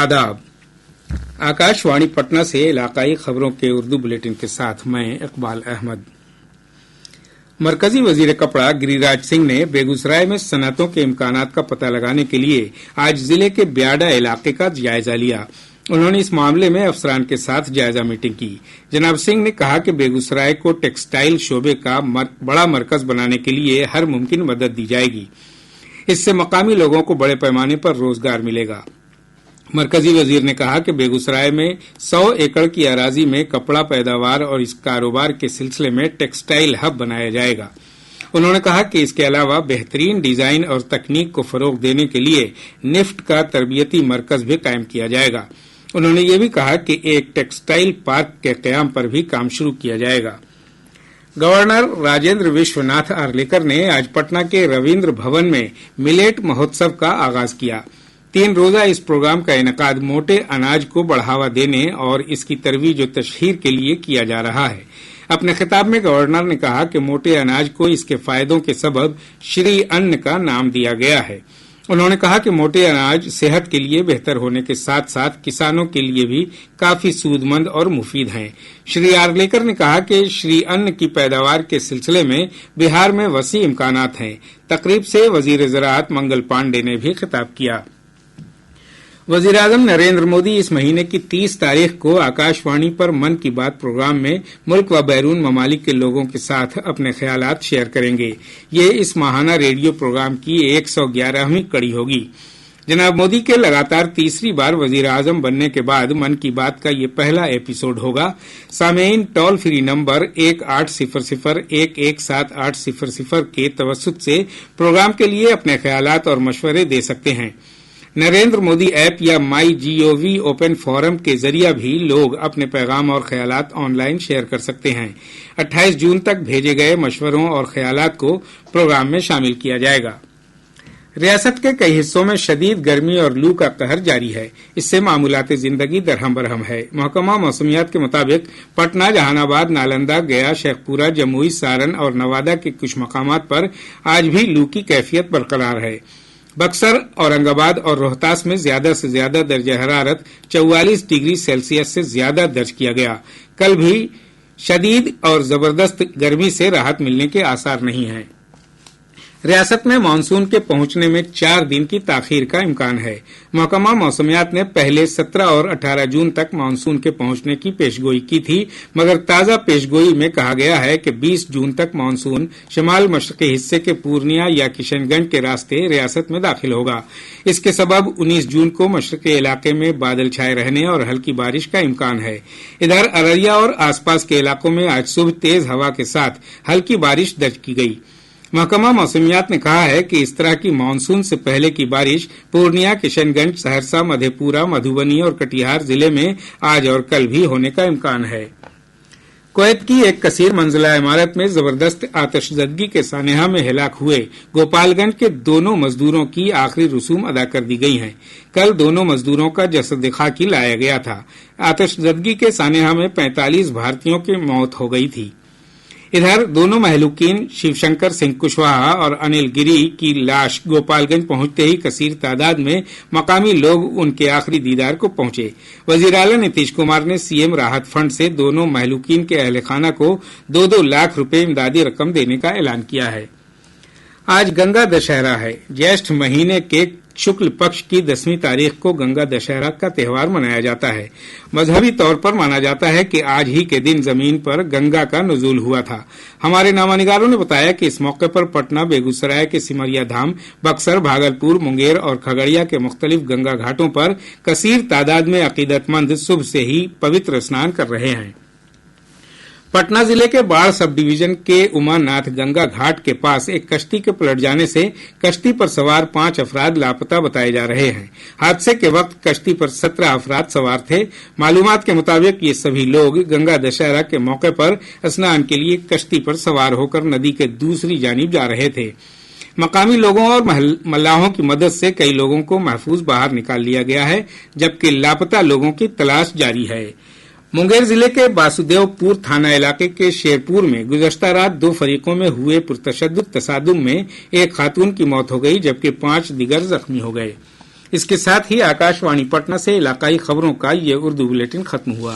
आदाब। आकाशवाणी पटना से इलाकाई खबरों के उर्दू बुलेटिन के साथ मैं इकबाल अहमद। मरकजी वजीर कपड़ा गिरिराज सिंह ने बेगूसराय में सनअतों के इम्कानात का पता लगाने के लिए आज जिले के ब्याडा इलाके का जायजा लिया। उन्होंने इस मामले में अफसरान के साथ जायजा मीटिंग की। जनाब सिंह ने कहा कि बेगूसराय को टेक्सटाइल शोबे का बड़ा मरकज बनाने के लिए हर मुमकिन मदद दी जाएगी। इससे मकामी लोगों को बड़े पैमाने पर रोजगार मिलेगा। मरकजी वजीर ने कहा कि बेगूसराय में 100 एकड़ की अराजी में कपड़ा पैदावार और इस कारोबार के सिलसिले में टेक्सटाइल हब बनाया जाएगा। उन्होंने कहा कि इसके अलावा बेहतरीन डिजाइन और तकनीक को फरोग देने के लिए निफ्ट का तरबियती मरकज भी कायम किया जाएगा। उन्होंने ये भी कहा कि एक टेक्सटाइल पार्क के कयाम पर भी काम शुरू किया जाएगा। गवर्नर राजेंद्र विश्वनाथ आर्लेकर ने आज पटना के रविन्द्र भवन में मिलेट महोत्सव का आगाज किया। 3 रोजा इस प्रोग्राम का इनेकाद मोटे अनाज को बढ़ावा देने और इसकी तरवीज और तशहीर के लिए किया जा रहा है। अपने खिताब में गवर्नर ने कहा कि मोटे अनाज को इसके फायदों के सबब श्री अन्न का नाम दिया गया है। उन्होंने कहा कि मोटे अनाज सेहत के लिए बेहतर होने के साथ साथ किसानों के लिए भी काफी सूदमंद और मुफीद हैं। श्री आर्लेकर ने कहा कि श्री अन्न की पैदावार के सिलसिले में बिहार में वसी इम्कानात हैं। तकरीब से वजीर ज़राअत मंगल पांडे ने भी खिताब किया। वजीर-ए-आज़म नरेंद्र मोदी इस महीने की 30 तारीख को आकाशवाणी पर मन की बात प्रोग्राम में मुल्क व बैरून ममालिक के लोगों के साथ अपने ख्यालात शेयर करेंगे। ये इस माहाना रेडियो प्रोग्राम की 111वीं कड़ी होगी। जनाब मोदी के लगातार तीसरी बार वजीर-ए-आज़म बनने के बाद मन की बात का ये पहला एपिसोड होगा। सामेईन टोल फ्री नंबर 1800-117800 के तवस्सुत से प्रोग्राम के लिए अपने ख्यालात और मशवरे दे सकते हैं। नरेंद्र मोदी ऐप या माई जीओवी ओपन फोरम के जरिए भी लोग अपने पैगाम और ख्यालात ऑनलाइन शेयर कर सकते हैं। 28 जून तक भेजे गए मशवरों और ख्यालात को प्रोग्राम में शामिल किया जाएगा। रियासत के कई हिस्सों में शदीद गर्मी और लू का कहर जारी है। इससे मामूलात जिंदगी दरहम बरहम है। महकमा मौसमियात के मुताबिक पटना, जहानाबाद, नालंदा, गया, शेखपुरा, जमुई, सारण और नवादा के कुछ मकामात पर आज भी लू की कैफियत बरकरार है। बक्सर, औरंगाबाद और रोहतास में ज्यादा से ज्यादा दर्जा हरारत 44 डिग्री सेल्सियस से ज्यादा दर्ज किया गया। कल भी शदीद और जबरदस्त गर्मी से राहत मिलने के आसार नहीं हैं। रियासत में मानसून के पहुंचने में 4 दिन की ताखीर का इम्कान है। महकमा मौसमियात ने पहले 17 और 18 जून तक मानसून के पहुंचने की पेशगोई की थी, मगर ताजा पेशगोई में कहा गया है कि 20 जून तक मानसून शमाल मशरकी हिस्से के पूर्णिया या किशनगंज के रास्ते रियासत में दाखिल होगा। इसके सबब 19 जून को मशरकी इलाके में बादल छाए रहने और हल्की बारिश का इम्कान है। इधर अररिया और आसपास के इलाकों में आज सुबह तेज हवा के साथ हल्की बारिश दर्ज की गई। महकमा मौसमियात ने कहा है कि इस तरह की मानसून से पहले की बारिश पूर्णिया, किशनगंज, सहरसा, मधेपुरा, मधुबनी और कटिहार जिले में आज और कल भी होने का इम्कान है। कुवैत की एक कसीर मंजिला इमारत में जबरदस्त आतिशज़दगी के सानेहा में हिलाक हुए गोपालगंज के दोनों मजदूरों की आखिरी रसूम अदा कर दी गई हैं। कल दोनों मजदूरों का जसद खाकी लाया गया था। आतिशज़दगी के सानेहा में 45 भारतीयों की मौत हो गई थी। इधर दोनों महलूकीन शिवशंकर सिंह कुशवाहा और अनिल गिरी की लाश गोपालगंज पहुंचते ही कसीर तादाद में मकामी लोग उनके आखिरी दीदार को पहुंचे। वजीर आला नीतीश कुमार ने सीएम राहत फंड से दोनों महलूकीन के अहल खाना को 2-2 लाख रुपए इमदादी रकम देने का ऐलान किया है। आज गंगा दशहरा है। ज्येष्ठ महीने के शुक्ल पक्ष की 10वीं तारीख को गंगा दशहरा का त्यौहार मनाया जाता है। मजहबी तौर पर माना जाता है कि आज ही के दिन जमीन पर गंगा का नुज़ूल हुआ था। हमारे नामानिगारों ने बताया कि इस मौके पर पटना, बेगूसराय के सिमरिया धाम, बक्सर, भागलपुर, मुंगेर और खगड़िया के मुख्तलिफ गंगा घाटों पर कसीर तादाद में अकीदतमंद सुबह से ही पवित्र स्नान कर रहे हैं। पटना जिले के बाढ़ सब डिवीजन के उमानाथ गंगा घाट के पास एक कश्ती के पलट जाने से कश्ती पर सवार 5 अफराद लापता बताए जा रहे हैं। हादसे के वक्त कश्ती पर 17 अफराद सवार थे। मालूमात के मुताबिक ये सभी लोग गंगा दशहरा के मौके पर स्नान के लिए कश्ती पर सवार होकर नदी के दूसरी जानिब जा रहे थे। मकामी लोगों और मल्लाहों की मदद से कई लोगों को महफूज बाहर निकाल लिया गया है, जबकि लापता लोगों की तलाश जारी है। मुंगेर जिले के बासुदेवपुर थाना इलाके के शेरपुर में गुज़श्ता रात 2 फरीकों में हुए पुरतशद्दुद तसादुम में एक खातून की मौत हो गई, जबकि 5 दिगर जख्मी हो गए। اس کے ساتھ ہی آکاشوانی پٹنہ سے علاقائی خبروں کا یہ اردو بلیٹن ختم ہوا.